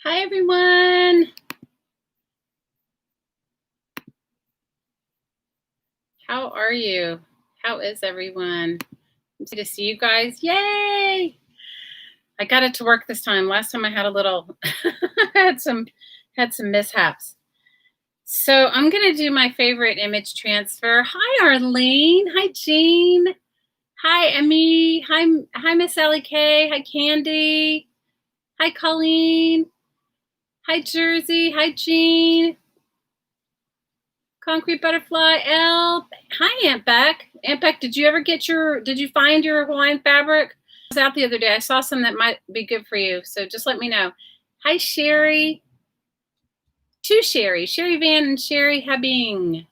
Hi, everyone. How are you? How is everyone? I'm happy to see you guys. Yay! I got it to work this time. Last time I had a little, had some mishaps. So I'm gonna do my favorite image transfer. Hi, Arlene. Hi, Jean. Hi, Emmy. Hi, Miss Ellie K. Hi, Candy. Hi, Colleen. Hi, Jersey. Hi, Jean. Concrete Butterfly L. Hi, Aunt Beck. Aunt Beck, did you find your Hawaiian fabric? I was out the other day. I saw some that might be good for you. So just let me know. Hi, Sherry. Sherry Van and Sherry Habing.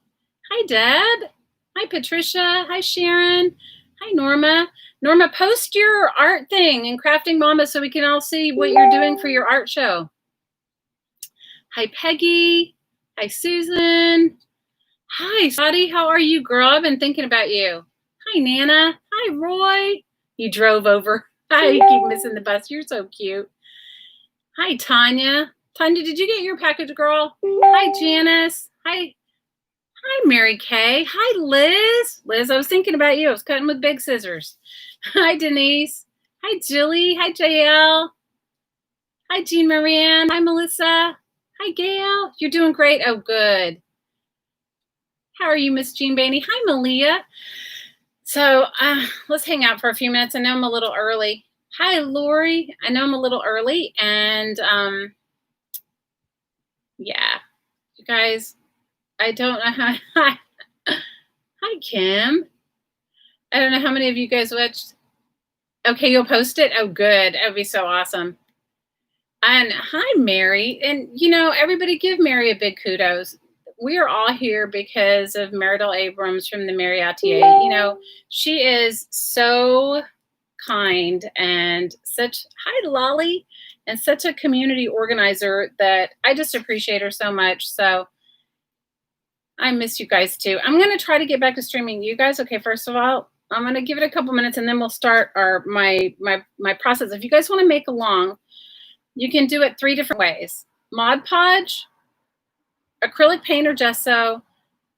Hi, Deb. Hi, Patricia. Hi, Sharon. Hi, Norma. Norma, post your art thing in Crafting Mama so we can all see what you're doing for your art show. Hi, Peggy. Hi, Susan. Hi, Scotty. How are you, girl? I've been thinking about you. Hi, Nana. Hi, Roy. You drove over. Hi, you keep missing the bus. You're so cute. Hi, Tanya. Tanya, did you get your package, girl? Hi, Janice. Hi, Mary Kay. Hi, Liz. Liz, I was thinking about you. I was cutting with big scissors. Hi, Denise. Hi, Jilly. Hi, JL. Hi, Jean Marianne. Hi, Melissa. Hi, Gail. You're doing great. Oh, good. How are you, Miss Jean Bainey? Hi, Malia. So let's hang out for a few minutes. I know I'm a little early. Hi, Lori. I know I'm a little early. And yeah, you guys, I don't know how. Hi, Kim. I don't know how many of you guys watched. Okay, you'll post it? Oh, good. That would be so awesome. And hi, Mary. And, you know, everybody give Mary a big kudos. We are all here because of Meridel Abrams from the Marriottier. You know, she is so kind and such, hi, Lolly, and such a community organizer that I just appreciate her so much. So I miss you guys too. I'm going to try to get back to streaming you guys. Okay, first of all, I'm going to give it a couple minutes and then we'll start my process. If you guys want to make along, you can do it 3 different ways. Mod Podge, acrylic paint or gesso,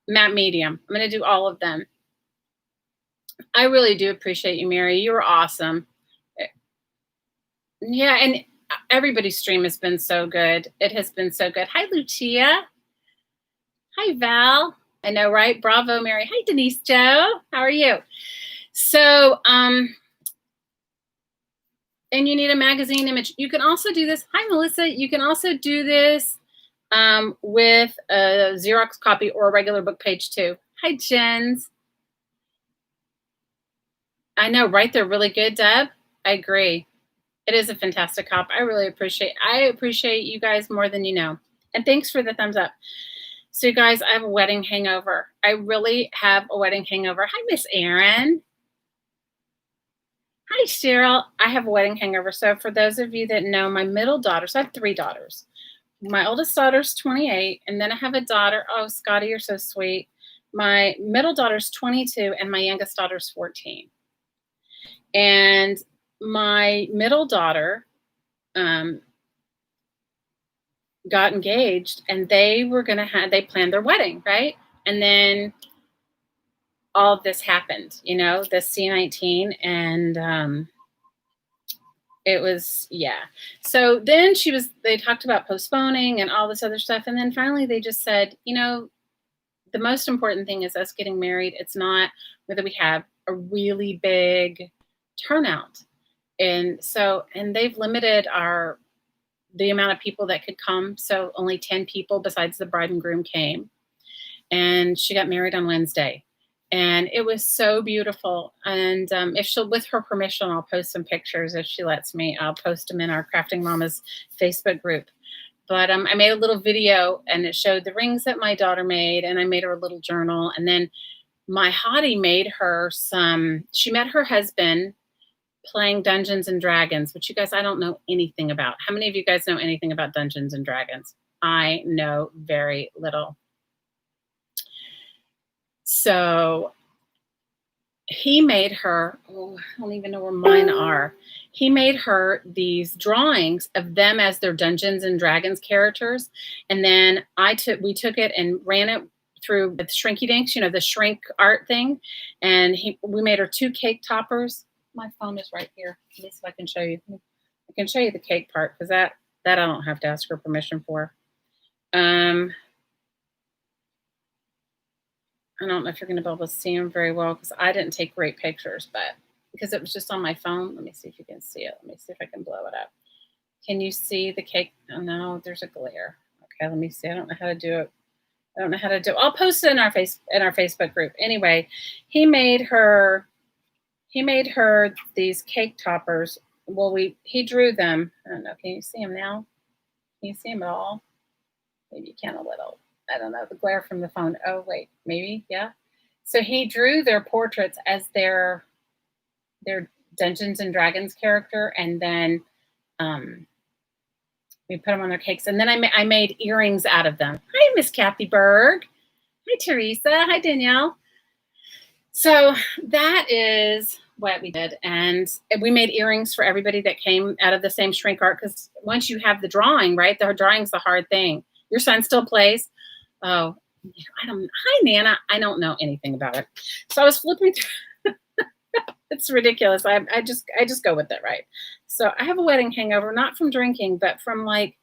matte medium. I'm going to do all of them. I really do appreciate you, Mary. You're awesome. Yeah, and everybody's stream has been so good. It has been so good. Hi, Lucia. Hi, Val. I know, right? Bravo, Mary. Hi, Denise Joe. How are you? So, and you need a magazine image. You can also do this. Hi, Melissa. You can also do this with a Xerox copy or a regular book page too. Hi, Jens. I know, right? They're really good, Deb. I agree. It is a fantastic hop. I really appreciate you guys more than you know. And thanks for the thumbs up. So, you guys, I have a wedding hangover. I really have a wedding hangover. Hi, Miss Erin. Hi, Cheryl. I have a wedding hangover. So for those of you that know, my middle daughters, I have 3 daughters. My oldest daughter's 28, and then I have a daughter. Oh, Scotty, you're so sweet. My middle daughter's 22, and my youngest daughter's 14. And my middle daughter got engaged, and they planned their wedding, right? And then all of this happened, you know, the C-19, and it was, yeah. So then they talked about postponing and all this other stuff. And then finally they just said, you know, the most important thing is us getting married. It's not whether we have a really big turnout. And they've limited the amount of people that could come. So only 10 people besides the bride and groom came. And she got married on Wednesday. And it was so beautiful. And with her permission, I'll post some pictures if she lets me. I'll post them in our Crafting Mamas Facebook group. But I made a little video, and it showed the rings that my daughter made, and I made her a little journal. And then my hottie made her she met her husband playing Dungeons and Dragons, which you guys, I don't know anything about. How many of you guys know anything about Dungeons and Dragons? I know very little. So he made her, I don't even know where mine are. he made her these drawings of them as their Dungeons and Dragons characters. And then we took it and ran it through the Shrinky Dinks, you know, the shrink art thing. And we made her 2 cake toppers. My phone is right here. Let me see if I can show you. I can show you the cake part, because that I don't have to ask her permission for. I don't know if you're going to be able to see them very well, because I didn't take great pictures, but because it was just on my phone. Let me see if you can see it. Let me see if I can blow it up. Can you see the cake? Oh, no, there's a glare. Okay, let me see. I don't know how to do it. I don't know how to do it. I'll post it in our Facebook group. Anyway, he made her these cake toppers. Well, he drew them. I don't know. Can you see them now? Can you see them at all? Maybe you can a little. I don't know. The glare from the phone. Oh, wait. Maybe. Yeah. So he drew their portraits as their Dungeons and Dragons character, and then we put them on their cakes. And then I made earrings out of them. Hi, Miss Kathy Berg. Hi, Teresa. Hi, Danielle. So that is what we did. And we made earrings for everybody that came out of the same shrink art, because once you have the drawing, right, the drawing's the hard thing. Your son still plays. Oh, hi, Nana. I don't know anything about it. So I was flipping through. It's ridiculous. I just go with it, right? So I have a wedding hangover, not from drinking, but from like,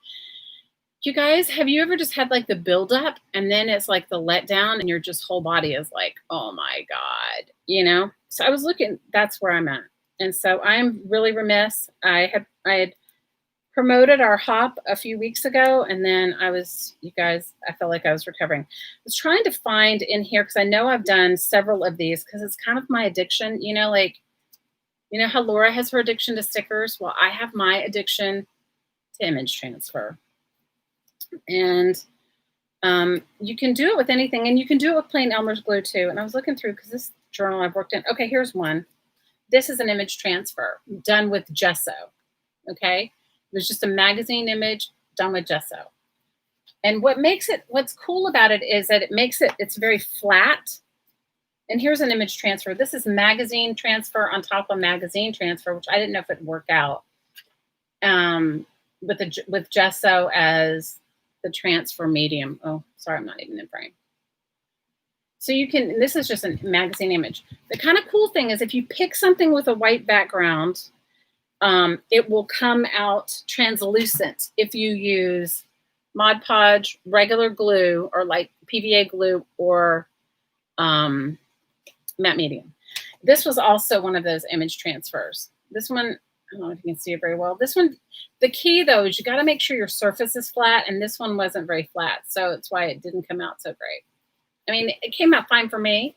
you guys, have you ever just had like the buildup and then it's like the letdown and your just whole body is like, oh my God, you know? So I was looking, that's where I'm at. And so I'm really remiss. I had promoted our hop a few weeks ago, and then you guys, I felt like I was recovering. I was trying to find in here, because I know I've done several of these, because it's kind of my addiction, you know, like, you know how Laura has her addiction to stickers? Well, I have my addiction to image transfer. And you can do it with anything, and you can do it with plain Elmer's glue too. And I was looking through, because this journal I've worked in, okay, here's one. This is an image transfer done with gesso, okay? There's just a magazine image done with gesso. And what's cool about it is that it's very flat. And here's an image transfer. This is magazine transfer on top of magazine transfer, which I didn't know if it'd work out with gesso as the transfer medium. Oh, sorry, I'm not even in frame. So this is just a magazine image. The kind of cool thing is if you pick something with a white background, it will come out translucent if you use Mod Podge, regular glue, or like PVA glue, or matte medium. This was also one of those image transfers. This one, I don't know if you can see it very well. This one, the key though is you got to make sure your surface is flat, and this one wasn't very flat, so it's why it didn't come out so great. I mean, it came out fine for me,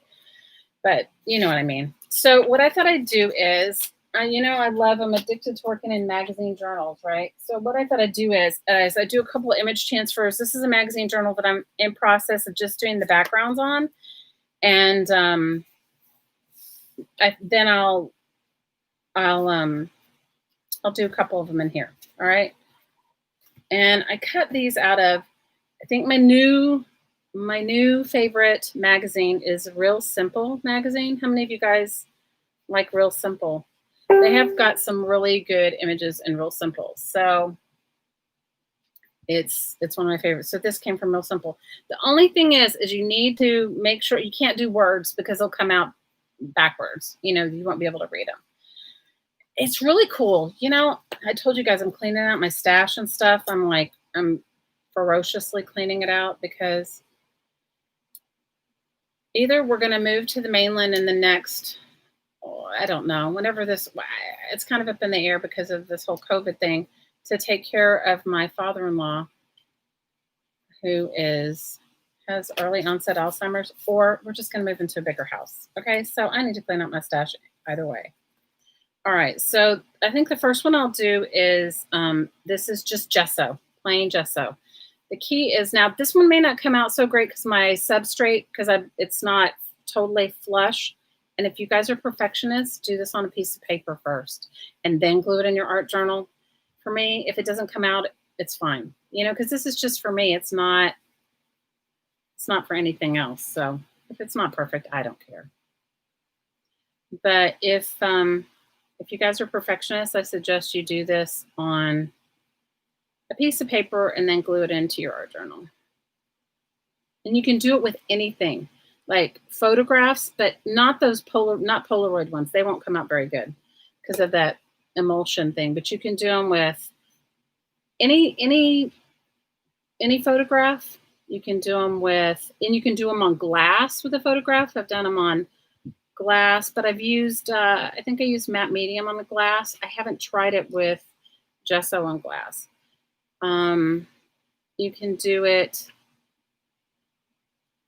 but you know what I mean. So what I thought I'd do is, I'm addicted to working in magazine journals, right? So what I thought I'd do is I do a couple of image transfers. This is a magazine journal that I'm in process of just doing the backgrounds on. And then I'll do a couple of them in here. All right. And I cut these out of, I think my new favorite magazine is Real Simple magazine. How many of you guys like Real Simple? They have got some really good images in Real Simple. So it's one of my favorites. So this came from Real Simple. The only thing is you need to make sure you can't do words, because they'll come out backwards. You know, you won't be able to read them. It's really cool. You know, I told you guys I'm cleaning out my stash and stuff. I'm ferociously cleaning it out, because either we're going to move to the mainland in the next, I don't know, whenever it's kind of up in the air because of this whole COVID thing, to take care of my father-in-law, who has early onset Alzheimer's, or we're just going to move into a bigger house. Okay, so I need to clean up my stash either way. All right, so I think the first one I'll do is, this is just gesso, plain gesso. The key is, now this one may not come out so great because my substrate, it's not totally flush. And if you guys are perfectionists, do this on a piece of paper first and then glue it in your art journal. For me, if it doesn't come out, it's fine. You know, because this is just for me. It's not for anything else. So if it's not perfect, I don't care. But if If you guys are perfectionists, I suggest you do this on a piece of paper and then glue it into your art journal. And you can do it with anything, like photographs, but not those not Polaroid ones. They won't come out very good because of that emulsion thing. But you can do them with any photograph. You can do them with, and you can do them on glass with a photograph. I've done them on glass, but I've used, I think I used matte medium on the glass. I haven't tried it with gesso on glass. You can do it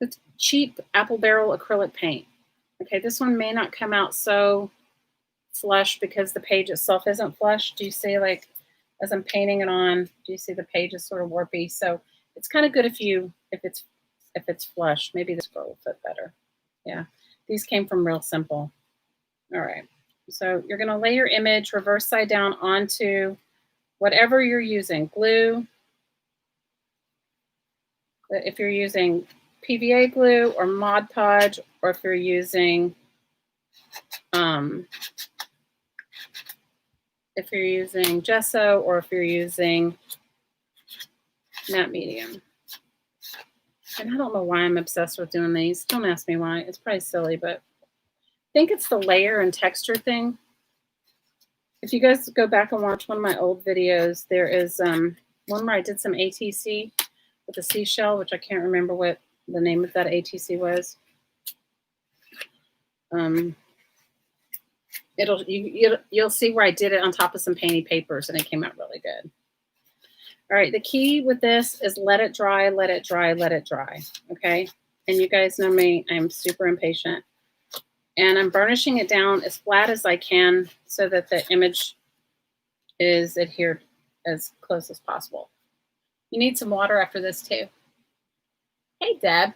with cheap apple barrel acrylic paint. Okay, this one may not come out so flush because the page itself isn't flush. Do you see, like, as I'm painting it on, do you see the page is sort of warpy? So it's kind of good if it's flush. Maybe this girl will fit better. Yeah, these came from Real Simple. All right, so you're going to lay your image reverse side down onto whatever you're using, glue. If you're using PVA glue or Mod Podge, or if you're using gesso, or if you're using matte medium. And I don't know why I'm obsessed with doing these. Don't ask me why. It's probably silly, but I think it's the layer and texture thing. If you guys go back and watch one of my old videos, there is one where I did some ATC with a seashell, which I can't remember what the name of that ATC was. You'll see where I did it on top of some painty papers, and it came out really good. All right, the key with this is let it dry, let it dry, let it dry, okay? And you guys know me, I'm super impatient. And I'm burnishing it down as flat as I can so that the image is adhered as close as possible. You need some water after this too. Hey, Deb.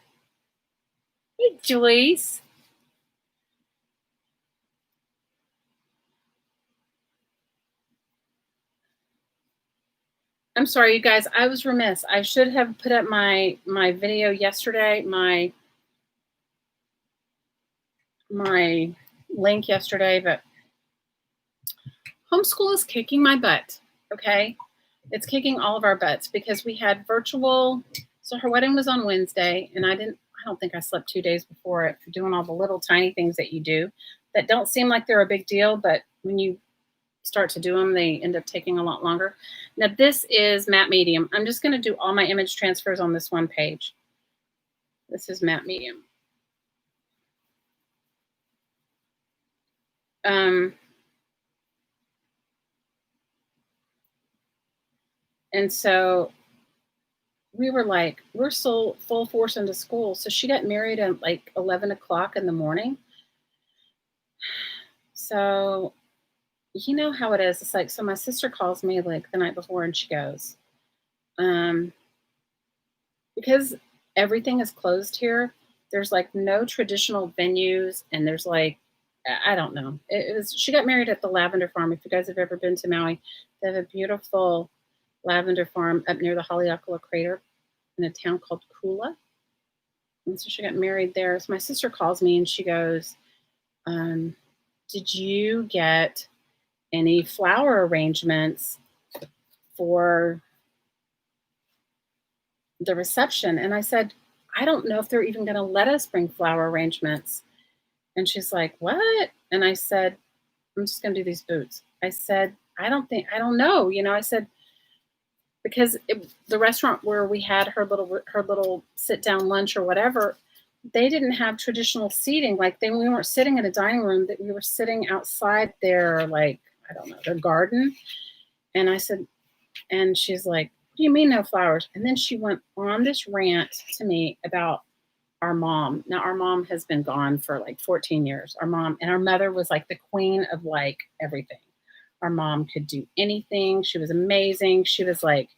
Hey, Joyce. I'm sorry, you guys. I was remiss. I should have put up my video yesterday, my link yesterday, but homeschool is kicking my butt, okay? It's kicking all of our butts because we had virtual. So her wedding was on Wednesday, and I don't think I slept 2 days before it for doing all the little tiny things that you do that don't seem like they're a big deal, but when you start to do them, they end up taking a lot longer. Now this is matte medium. I'm just going to do all my image transfers on this one page. This is matte medium. And so we were like, we're so full force into school. So she got married at like 11 o'clock in the morning. So you know how it is. It's like, so my sister calls me like the night before and she goes, because everything is closed here, there's like no traditional venues, and there's like, I don't know. She got married at the lavender farm. If you guys have ever been to Maui, they have a beautiful lavender farm up near the Haleakala crater in a town called Kula. And so she got married there. So my sister calls me and she goes, did you get any flower arrangements for the reception? And I said, I don't know if they're even going to let us bring flower arrangements. And she's like, what? And I said, I'm just going to do these boots. I said, I don't know. You know, I said, because the restaurant where we had her little sit down lunch or whatever, they didn't have traditional seating. Like we weren't sitting in a dining room, that we were sitting outside their, like, I don't know, their garden. And I said, and she's like, what do you mean no flowers? And then she went on this rant to me about our mom. Now, our mom has been gone for like 14 years. Our mom and our mother was like the queen of like everything. Our mom could do anything. She was amazing. She was like,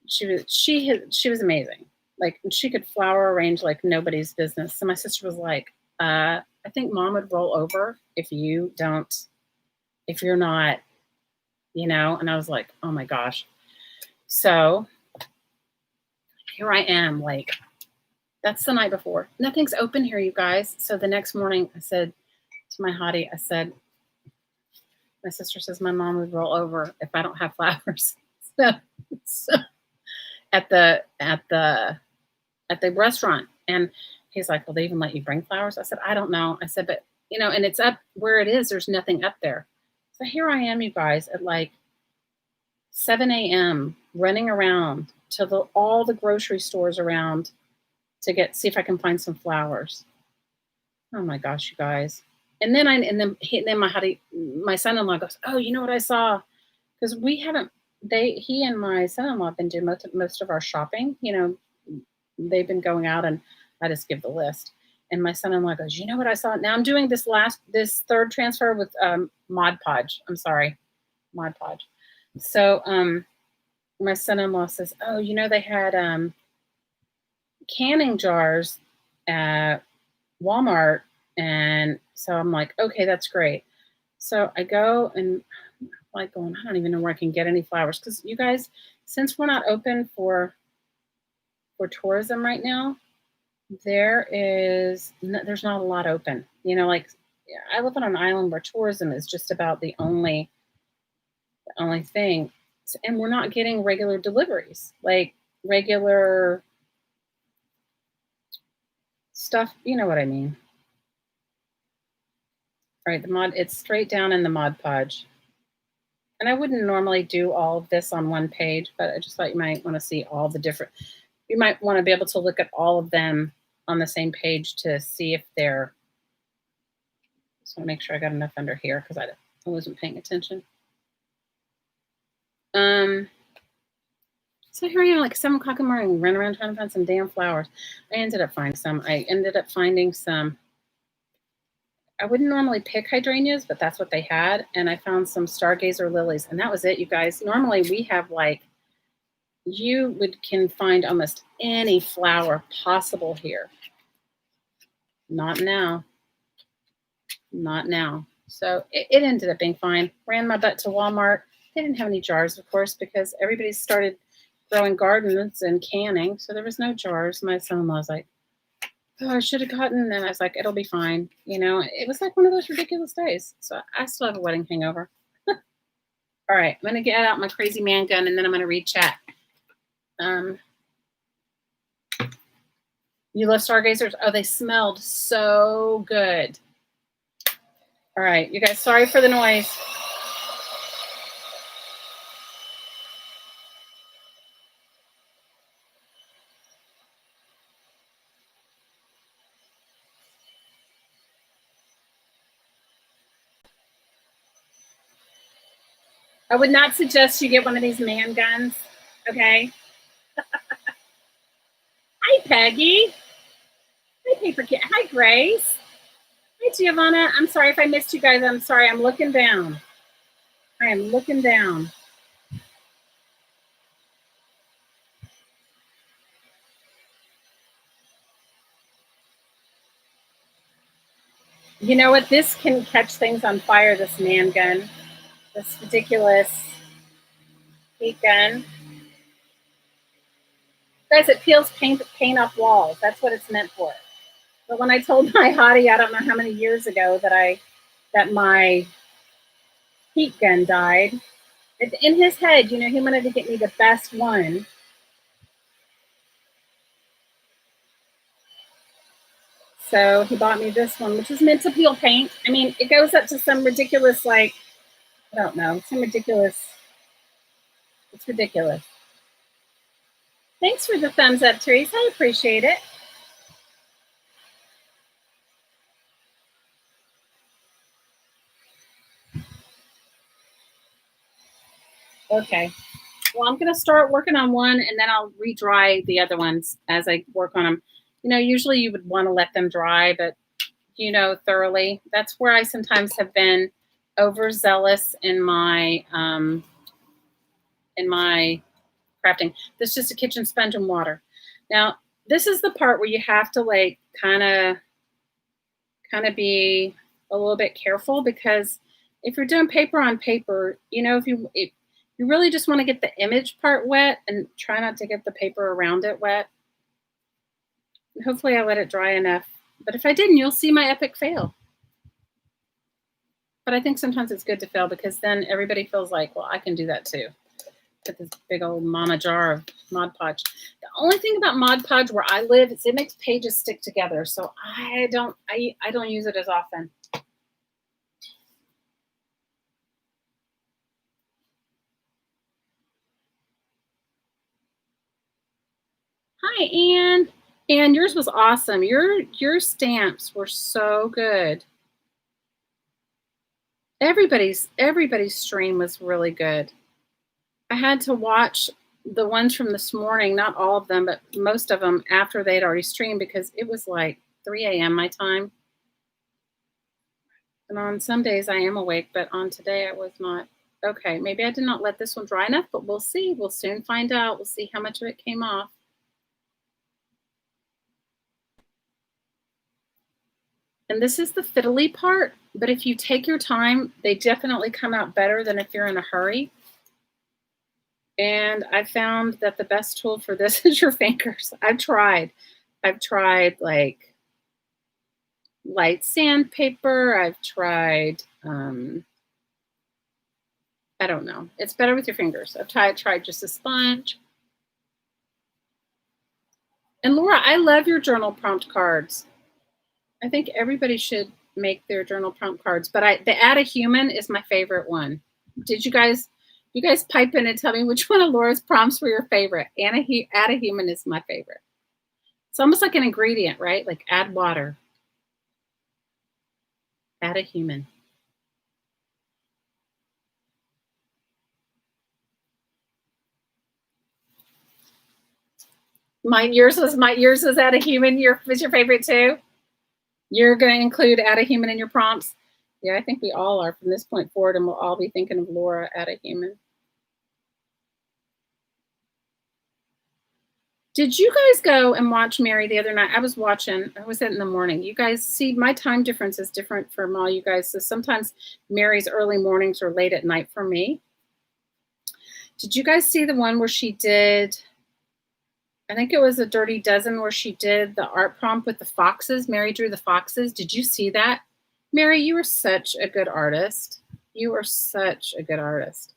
she was amazing. Like, she could flower arrange like nobody's business. So my sister was like, I think mom would roll over if you're not, you know? And I was like, oh my gosh. So here I am, like, that's the night before. Nothing's open here, you guys. So the next morning I said to my hottie, I said, My sister says my mom would roll over if I don't have flowers. So at the restaurant, and he's like, "Will they even let you bring flowers?" I said, "I don't know." I said, "But you know, and it's up where it is. There's nothing up there." So here I am, you guys, at like 7 a.m. running around to all the grocery stores around to see if I can find some flowers. Oh my gosh, you guys! And then my son-in-law goes, "Oh, you know what I saw?" Because we haven't. He and my son-in-law have been doing most of our shopping. You know, they've been going out, and I just give the list. And my son-in-law goes, "You know what I saw?" Now I'm doing this third transfer with Mod Podge. I'm sorry, Mod Podge. So my son-in-law says, "Oh, you know, they had canning jars at Walmart." And so I'm like, "Okay, that's great." So I go and I'm like going, I don't even know where I can get any flowers. Because you guys, since we're not open for tourism right now, there's not a lot open. You know, like I live on an island where tourism is just about the only thing. And we're not getting regular deliveries, like regular stuff. You know what I mean? All right, it's straight down in the Mod Podge. And I wouldn't normally do all of this on one page, but I just thought you might want to see all the different, you might want to be able to look at all of them on the same page to see if they're, just want to make sure I got enough under here because I wasn't paying attention. So here I am, like 7 o'clock in the morning, running around trying to find some damn flowers. I ended up finding some. I wouldn't normally pick hydrangeas, but that's what they had. And I found some stargazer lilies, and that was it, you guys. Normally we have like, can find almost any flower possible here. Not now. Not now. So it ended up being fine. Ran my butt to Walmart. They didn't have any jars, of course, because everybody started growing gardens and canning. So there was no jars. My son-in-law was like, "Oh, I should have gotten." And I was like, "It'll be fine." You know, it was like one of those ridiculous days. So I still have a wedding hangover. All right, I'm going to get out my crazy man gun, and then I'm going to read chat. You love stargazers? Oh, they smelled so good. All right, you guys, sorry for the noise. I would not suggest you get one of these man guns, okay? Hi, Peggy. Hi, Paper Kit. Hi, Grace. Hi, Giovanna. I'm sorry if I missed you guys. I'm sorry. I'm looking down. I am looking down. You know what? This can catch things on fire, this man gun. This ridiculous heat gun. Guys, it peels paint off walls. That's what it's meant for. But when I told my hottie, I don't know how many years ago, that my heat gun died, in his head, you know, he wanted to get me the best one. So he bought me this one, which is meant to peel paint. I mean, it goes up to some ridiculous, like, I don't know, some ridiculous. It's ridiculous. Thanks for the thumbs up, Therese. I appreciate it. Okay. Well, I'm going to start working on one, and then I'll re-dry the other ones as I work on them. You know, usually you would want to let them dry, but, you know, thoroughly. That's where I sometimes have been overzealous in my crafting. This is just a kitchen sponge and water. Now, this is the part where you have to like kind of be a little bit careful, because if you're doing paper on paper, you know, if you really just want to get the image part wet and try not to get the paper around it wet. Hopefully I let it dry enough. But if I didn't, you'll see my epic fail. But I think sometimes it's good to fail because then everybody feels like, well, I can do that too. Get this big old mama jar of Mod Podge. The only thing about Mod Podge where I live is it makes pages stick together. So I don't use it as often. Hi, Anne. Anne, yours was awesome. Your stamps were so good. Everybody's stream was really good. I had to watch the ones from this morning, not all of them, but most of them after they'd already streamed because it was like 3 a.m. my time. And on some days I am awake, but on today I was not. Okay, maybe I did not let this one dry enough, but we'll see. We'll soon find out. We'll see how much of it came off. And this is the fiddly part, but if you take your time, they definitely come out better than if you're in a hurry. And I found that the best tool for this is your fingers. I've tried like light sandpaper. I've tried, I don't know. It's better with your fingers. I've tried just a sponge. And Laura, I love your journal prompt cards. I think everybody should make their journal prompt cards, but the Add a Human is my favorite one. Did you guys pipe in and tell me which one of Laura's prompts were your favorite? Add a Human is my favorite. It's almost like an ingredient, right? Like add water. Add a human. Yours was Add a Human. Was your favorite too? You're going to include Add a Human in your prompts? Yeah, I think we all are from this point forward, and we'll all be thinking of Laura Add a Human. Did you guys go and watch Mary the other night? I was in the morning. You guys see my time difference is different from all you guys. So sometimes Mary's early mornings are late at night for me. Did you guys see the one where she did, I think it was a Dirty Dozen where she did the art prompt with the foxes. Mary drew the foxes. Did you see that? Mary, you were such a good artist. You are such a good artist.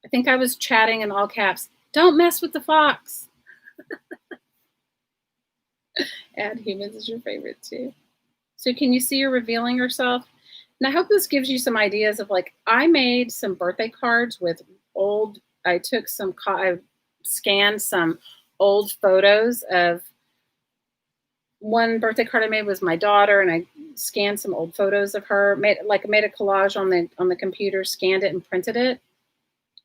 I think I was chatting in all caps. Don't mess with the fox. Add Humans is your favorite too. So can you see you're revealing yourself? And I hope this gives you some ideas of like, I made some birthday cards with I scanned some old photos of, one birthday card I made was my daughter, and I scanned some old photos of her, made a collage on the computer, scanned it and printed it.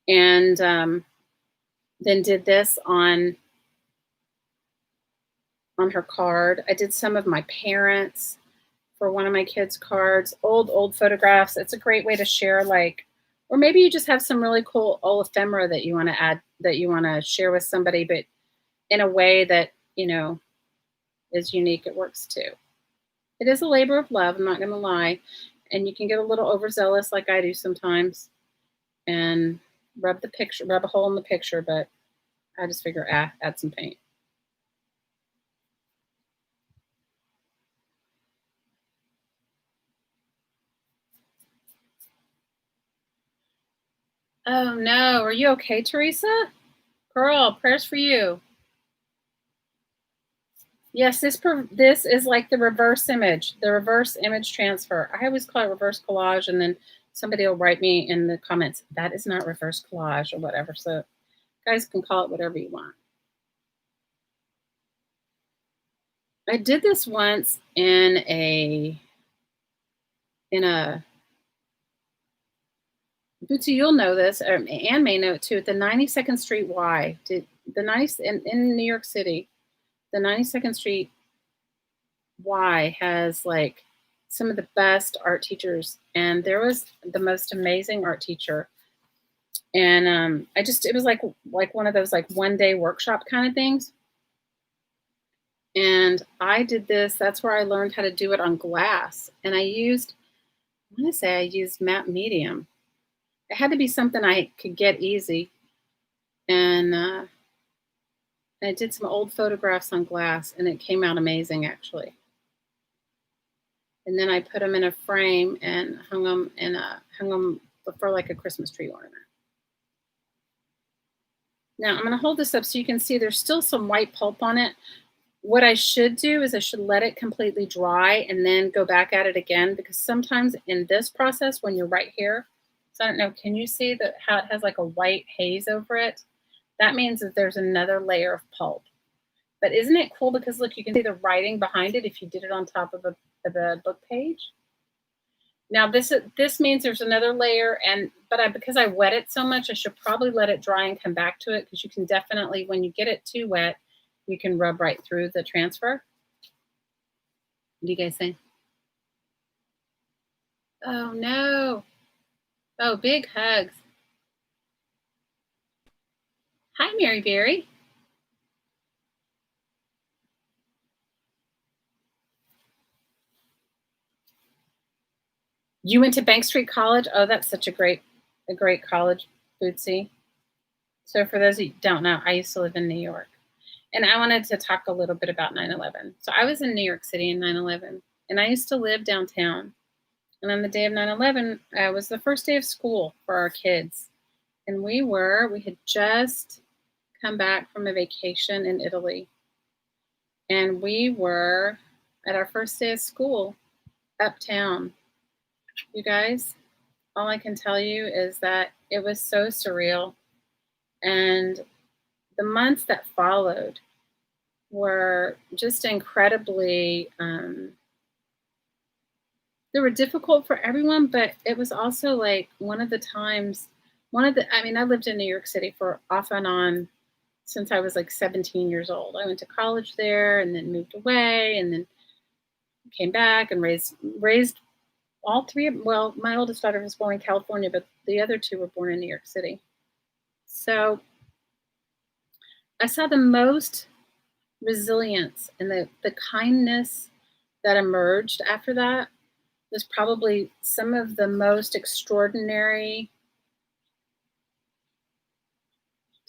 And then did this on her card. I did some of my parents for one of my kids' cards, old photographs. It's a great way to share, or maybe you just have some really cool old ephemera that you want to add, that you want to share with somebody, but in a way that, is unique. It works too. It is a labor of love, I'm not going to lie. And you can get a little overzealous like I do sometimes and rub a hole in the picture, but I just figure, add some paint. Oh no, are you okay, Teresa? Girl, prayers for you. Yes, this is like the reverse image transfer. I always call it reverse collage, and then somebody will write me in the comments, that is not reverse collage or whatever. So guys can call it whatever you want. I did this once in a Bootsy, you'll know this, Anne may know it too, at the 92nd Street Y, in New York City, the 92nd Street Y has like some of the best art teachers, and there was the most amazing art teacher. And it was like one of those like one-day workshop kind of things. And I did this, that's where I learned how to do it on glass. And I used matte medium. It had to be something I could get easy. And I did some old photographs on glass, and it came out amazing, actually. And then I put them in a frame and hung them for like a Christmas tree ornament. Now I'm going to hold this up so you can see there's still some white pulp on it. What I should do is I should let it completely dry and then go back at it again, because sometimes in this process, when you're right here, so I don't know, can you see that how it has like a white haze over it? That means that there's another layer of pulp. But isn't it cool? Because look, you can see the writing behind it if you did it on top of a book page. Now this means there's another layer, but because I wet it so much, I should probably let it dry and come back to it, because you can definitely, when you get it too wet, you can rub right through the transfer. What do you guys think? Oh no. Oh, big hugs. Hi, Mary Berry. You went to Bank Street College? Oh, that's such a great college, Bootsy. So for those who don't know, I used to live in New York. And I wanted to talk a little bit about 9/11. So I was in New York City in 9/11, and I used to live downtown. And on the day of 9/11, it was the first day of school for our kids. And we had just come back from a vacation in Italy. And we were at our first day of school uptown. You guys, all I can tell you is that it was so surreal. And the months that followed were just incredibly, they were difficult for everyone, but it was also like I lived in New York City for off and on since I was like 17 years old. I went to college there and then moved away and then came back and raised all three. Well, my oldest daughter was born in California, but the other two were born in New York City. So I saw the most resilience and the kindness that emerged after that was probably some of the most extraordinary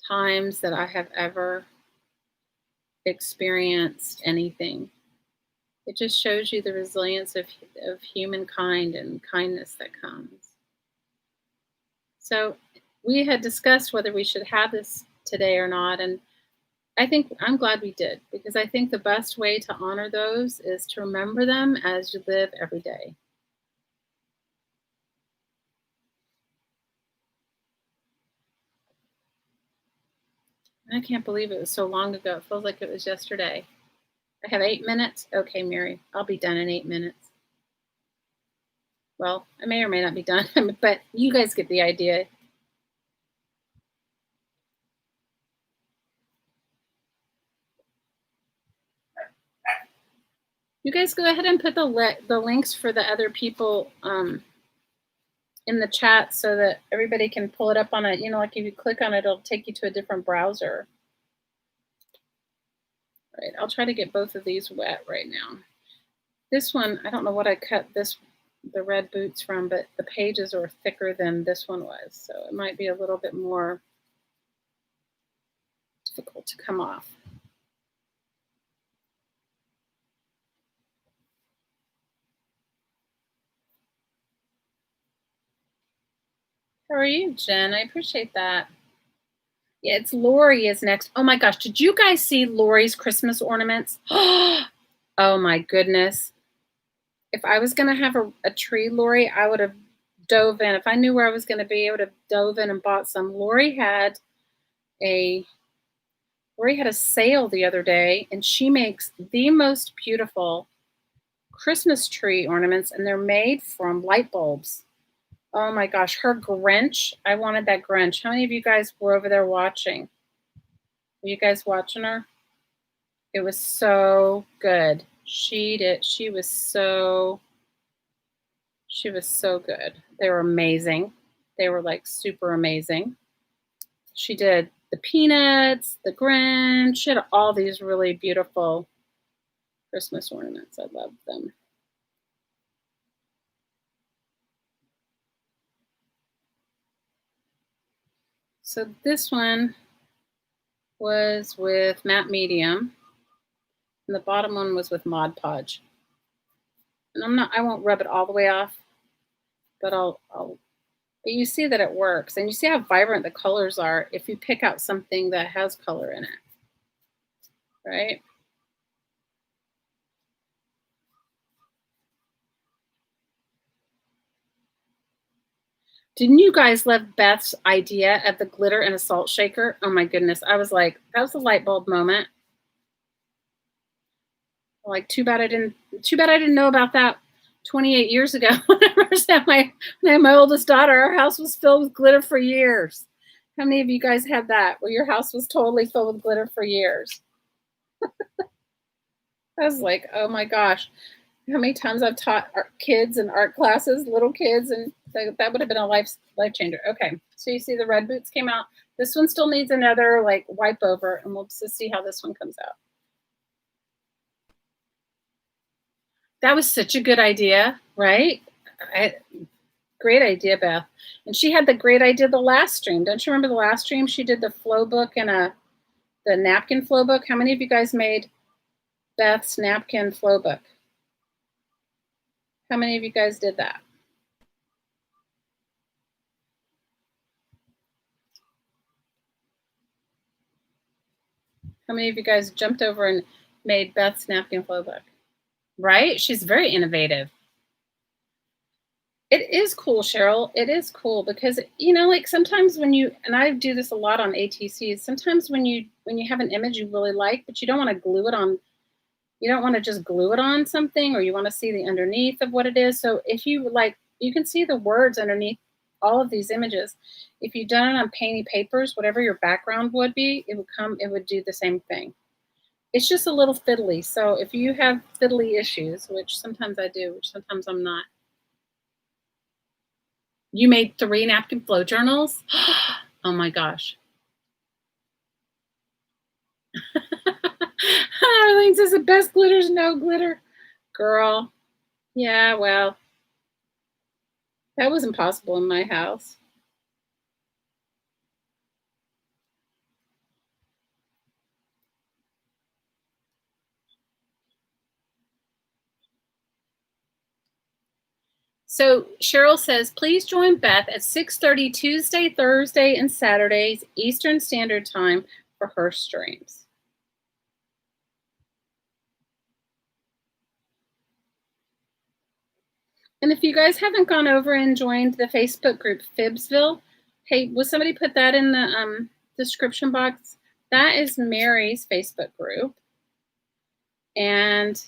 times that I have ever experienced anything. It just shows you the resilience of humankind and kindness that comes. So we had discussed whether we should have this today or not, and I'm glad we did, because I think the best way to honor those is to remember them as you live every day. I can't believe it was so long ago. It feels like it was yesterday. I have 8 minutes. Okay, Mary, I'll be done in 8 minutes. Well, I may or may not be done, but you guys get the idea. You guys go ahead and put the links for the other people in the chat so that everybody can pull it up on it. Like if you click on it, it'll take you to a different browser. All right, I'll try to get both of these wet right now. This one, I don't know what I cut the red boots from, but the pages are thicker than this one was. So it might be a little bit more difficult to come off. How are you, Jen? I appreciate that. Yeah, it's Lori is next. Oh my gosh, did you guys see Lori's Christmas ornaments? Oh my goodness. If I was going to have a tree, Lori, I would have dove in. If I knew where I was going to be, I would have dove in and bought some. Lori had a sale the other day, and she makes the most beautiful Christmas tree ornaments, and they're made from light bulbs. Oh my gosh, her Grinch. I wanted that Grinch. How many of you guys were over there watching? Were you guys watching her? It was so good. She was so good. They were amazing. They were like super amazing. She did the Peanuts, the Grinch. She had all these really beautiful Christmas ornaments. I love them. So this one was with Matte Medium, and the bottom one was with Mod Podge. And I won't rub it all the way off, but but you see that it works. And you see how vibrant the colors are if you pick out something that has color in it, right? Didn't you guys love Beth's idea of the glitter in a salt shaker? Oh my goodness. I was like, that was a light bulb moment. Like, too bad I didn't know about that 28 years ago. When I first had my oldest daughter, our house was filled with glitter for years. How many of you guys had that, where your house was totally filled with glitter for years? I was like, oh my gosh, how many times I've taught kids in art classes, little kids, and that would have been a life changer. Okay, so you see the red boots came out. This one still needs another like wipe over, and we'll just see how this one comes out. That was such a good idea, right? Great idea, Beth. And she had the great idea the last stream. Don't you remember the last stream? She did the flow book and the napkin flow book. How many of you guys made Beth's napkin flow book? How many of you guys did that? How many of you guys jumped over and made Beth's napkin flow book? Right? She's very innovative. It is cool, Cheryl. It is cool because, you know, like sometimes when you, and I do this a lot on ATCs, sometimes when you have an image you really like, but you don't want to glue it on, you don't want to just glue it on something, or you want to see the underneath of what it is. So if you like, you can see the words underneath all of these images. If you've done it on painty papers, whatever your background would be, it would do the same thing. It's just a little fiddly. So if you have fiddly issues, which sometimes I do, which sometimes I'm not. You made 3 napkin flow journals? Oh my gosh. Arlene says the best glitter's no glitter. Girl. Yeah, well, that was impossible in my house. So Cheryl says, please join Beth at 6:30 Tuesday, Thursday, and Saturdays Eastern Standard Time for her streams. And if you guys haven't gone over and joined the Facebook group Fibsville, hey, will somebody put that in the description box? That is Mary's Facebook group. And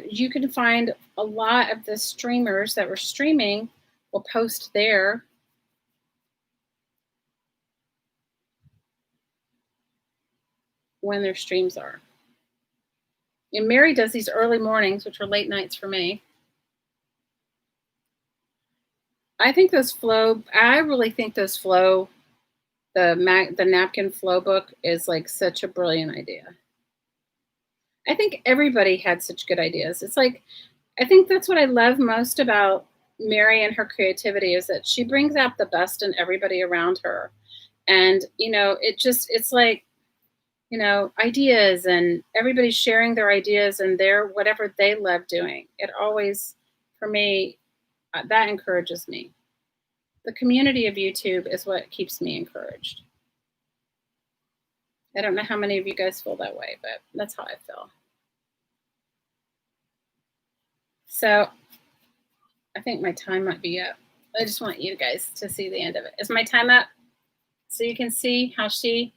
you can find a lot of the streamers that were streaming will post there. When their streams are. And Mary does these early mornings, which are late nights for me. I think I really think those flow, the napkin flow book is like such a brilliant idea. I think everybody had such good ideas. It's like, I think that's what I love most about Mary and her creativity, is that she brings out the best in everybody around her. And, you know, it's like, you know, ideas, and everybody's sharing their ideas and whatever they love doing. It always, for me, that encourages me. The community of YouTube is what keeps me encouraged. I don't know how many of you guys feel that way, but that's how I feel. So I think my time might be up. I just want you guys to see the end of it. Is my time up? So you can see how she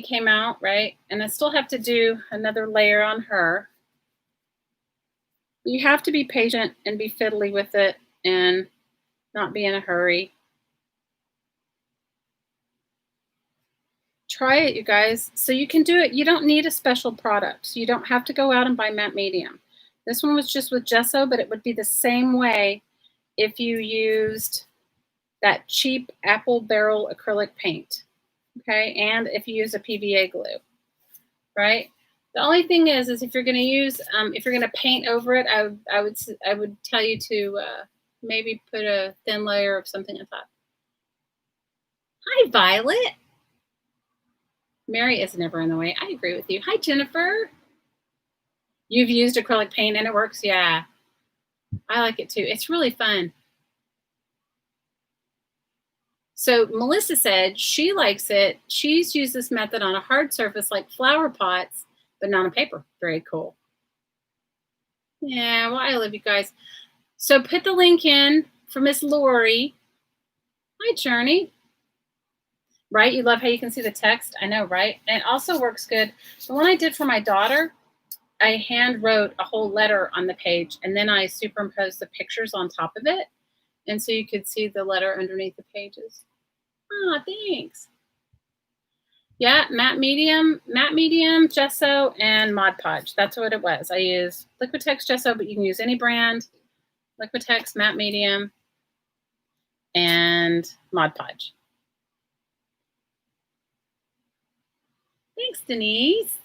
came out, right? And I still have to do another layer on her. You have to be patient and be fiddly with it and not be in a hurry. Try it, you guys. So you can do it. You don't need a special product. So you don't have to go out and buy matte medium. This one was just with gesso, but it would be the same way if you used that cheap apple barrel acrylic paint. Okay, and if you use a PVA glue, right? The only thing is if you're going to use, if you're going to paint over it, I would tell you to maybe put a thin layer of something on top. Hi, Violet. Mary is never in the way. I agree with you. Hi, Jennifer. You've used acrylic paint and it works? Yeah. I like it too. It's really fun. So Melissa said she likes it. She's used this method on a hard surface like flower pots, but not on paper. Very cool. Yeah, well, I love you guys. So put the link in for Miss Lori. Hi, Journey. Right? You love how you can see the text? I know, right? And it also works good. The one I did for my daughter, I hand wrote a whole letter on the page, and then I superimposed the pictures on top of it. And so you could see the letter underneath the pages. Oh, thanks. Yeah, matte medium, gesso, and Mod Podge. That's what it was. I use Liquitex gesso, but you can use any brand. Liquitex, matte medium, and Mod Podge. Thanks, Denise.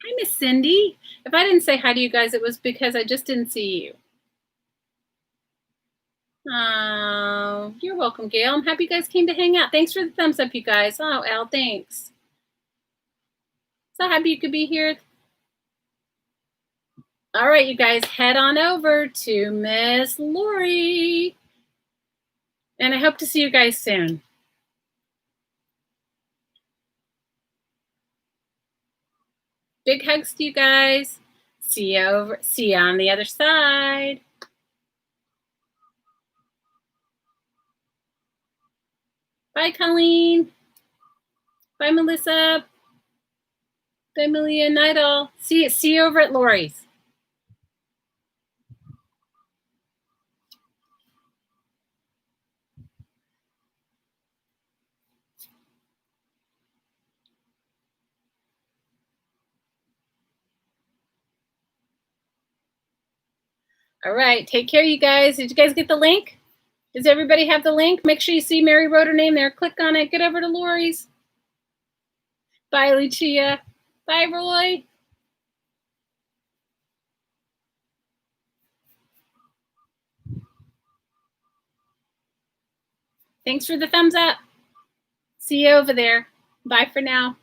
Hi, Miss Cindy. If I didn't say hi to you guys, it was because I just didn't see you. Oh, you're welcome, Gail. I'm happy you guys came to hang out. Thanks for the thumbs up, you guys. Oh, Elle, thanks. So happy you could be here. All right, you guys, head on over to Miss Lori. And I hope to see you guys soon. Big hugs to you guys. See you on the other side. Bye, Colleen. Bye, Melissa. Bye, Malia Nidal. See you over at Lori's. All right, take care, you guys. Did you guys get the link? Does everybody have the link? Make sure you see Mary wrote her name there. Click on it. Get over to Lori's. Bye, Lucia. Bye, Roy. Thanks for the thumbs up. See you over there. Bye for now.